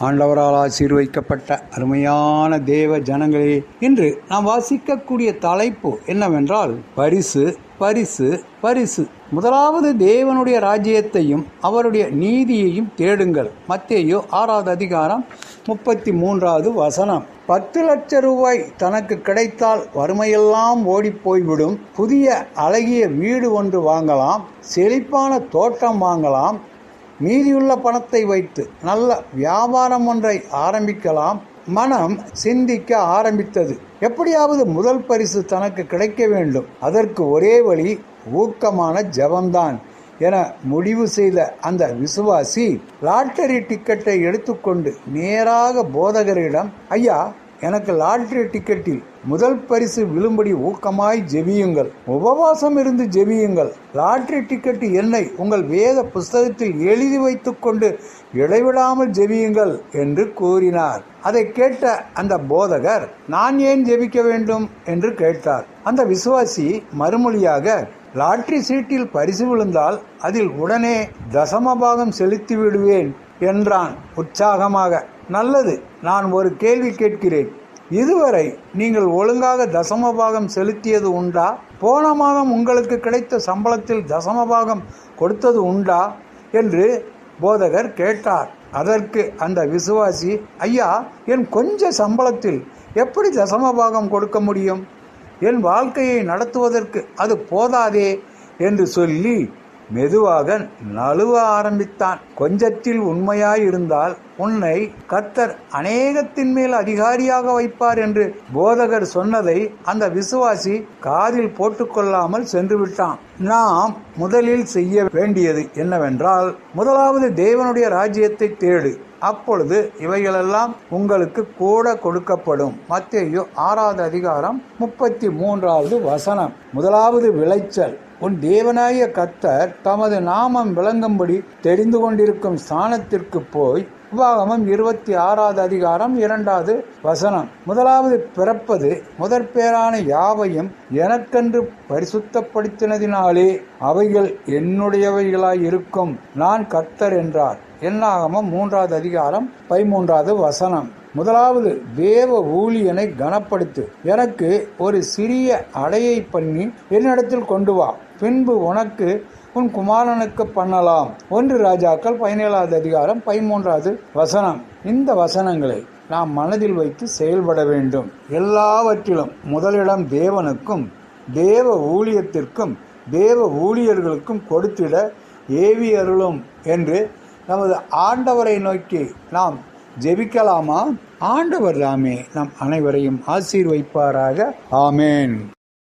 ஆண்டவரால் ஆசீர்வதிக்கப்பட்ட அருமையான தேவ ஜனங்களே, இன்று நாம் வாசிக்கக்கூடிய தலைப்பு என்னவென்றால் பரிசு பரிசு பரிசு. முதலாவது தேவனுடைய ராஜ்யத்தையும் அவருடைய நீதியையும் தேடுங்கள். மத்தேயு 6வது அதிகாரம் 33வது வசனம். 10 லட்சம் ரூபாய் தனக்கு கிடைத்தால் வறுமையெல்லாம் ஓடி போய்விடும். புதிய அழகிய வீடு ஒன்று வாங்கலாம், செழிப்பான தோட்டம் வாங்கலாம், மீதியுள்ள பணத்தை வைத்து நல்ல வியாபாரம் ஒன்றை ஆரம்பிக்கலாம். மனம் சிந்திக்க ஆரம்பித்தது. எப்படியாவது முதல் பரிசு தனக்கு கிடைக்க வேண்டும். அதற்கு ஒரே வழி ஊக்கமான ஜெபம்தான் என முடிவு செய்த அந்த விசுவாசி லாட்டரி டிக்கெட்டை எடுத்துக்கொண்டு நேராக போதகரிடம், ஐயா, எனக்கு லாட்டரி டிக்கெட்டில் முதல் பரிசு விழும்படி ஊக்கமாய் ஜெபியுங்கள், உபவாசம் இருந்து ஜெபியுங்கள், லாட்டரி டிக்கெட் எண்ணை உங்கள் வேத புஸ்தகத்தில் எழுதி வைத்துக் கொண்டு இடைவிடாமல் ஜெபியுங்கள் என்று கூறினார். அதை கேட்ட அந்த போதகர், நான் ஏன் ஜெபிக்க வேண்டும் என்று கேட்டார். அந்த விசுவாசி மறுமொழியாக, லாட்டரி சீட்டில் பரிசு விழுந்தால் அதில் உடனே தசமபாகம் செலுத்தி விடுவேன் என்றான் உற்சாகமாக. நல்லது, நான் ஒரு கேள்வி கேட்கிறேன். இதுவரை நீங்கள் ஒழுங்காக தசமபாகம் செலுத்தியது உண்டா? போன மாதம் உங்களுக்கு கிடைத்த சம்பளத்தில் தசமபாகம் கொடுத்தது உண்டா என்று போதகர் கேட்டார். அதற்கு அந்த விசுவாசி, ஐயா, என் கொஞ்ச சம்பளத்தில் எப்படி தசமபாகம் கொடுக்க முடியும்? என் வாழ்க்கையை நடத்துவதற்கு அது போதாதே என்று சொல்லி மெதுவாக நழுவ ஆரம்பித்தான். கொஞ்சத்தில் உண்மையாயிருந்தால் உன்னை கர்த்தர் அநேகத்தின் மேல் அதிகாரியாக வைப்பார் என்று போதகர் சொன்னதை அந்த விசுவாசி காதில் போட்டுக்கொள்ளாமல் சென்று விட்டான். நாம் முதலில் செய்ய வேண்டியது என்னவென்றால், முதலாவது தேவனுடைய ராஜ்யத்தை தேடு, அப்பொழுது இவைகளெல்லாம் உங்களுக்கு கூட கொடுக்கப்படும். மத்தேயு 6வது அதிகாரம் 33வது வசனம். முதலாவது விளைச்சல். உன் தேவனாய கர்த்தர் தமது நாமம் விளங்கும்படி தெரிந்து கொண்டிருக்கும் ஸ்தானத்திற்கு போய். உபாகமம் 26வது அதிகாரம் 2வது வசனம். முதலாவது பிறப்பது முதற்பேரான யாவையும் எனக்கென்று பரிசுத்தப்படுத்தினதினாலே அவைகள் என்னுடையவைகளாய் இருக்கும், நான் கர்த்தர் என்றார். என்னாகமம் 3வது அதிகாரம் 13வது வசனம். முதலாவது தேவ ஊழியனை கனப்படுத்து. எனக்கு ஒரு சிறிய அடையை பண்ணி என்னிடத்தில் கொண்டு வா, பின்பு உனக்கு உன் குமாரனுக்கு பண்ணலாம். 1 ராஜாக்கள் 17வது அதிகாரம் 13வது வசனம். இந்த வசனங்களை நாம் மனதில் வைத்து செயல்பட வேண்டும். எல்லாவற்றிலும் முதலிடம் தேவனுக்கும் தேவ ஊழியத்திற்கும் தேவ ஊழியர்களுக்கும் கொடுத்திட ஏவி அருளும் என்று நமது ஆண்டவரை நோக்கி நாம் ஜெபிக்கலாமா? ஆண்டவர் தாமே நம் அனைவரையும் ஆசீர்வதிப்பாராக. ஆமேன்.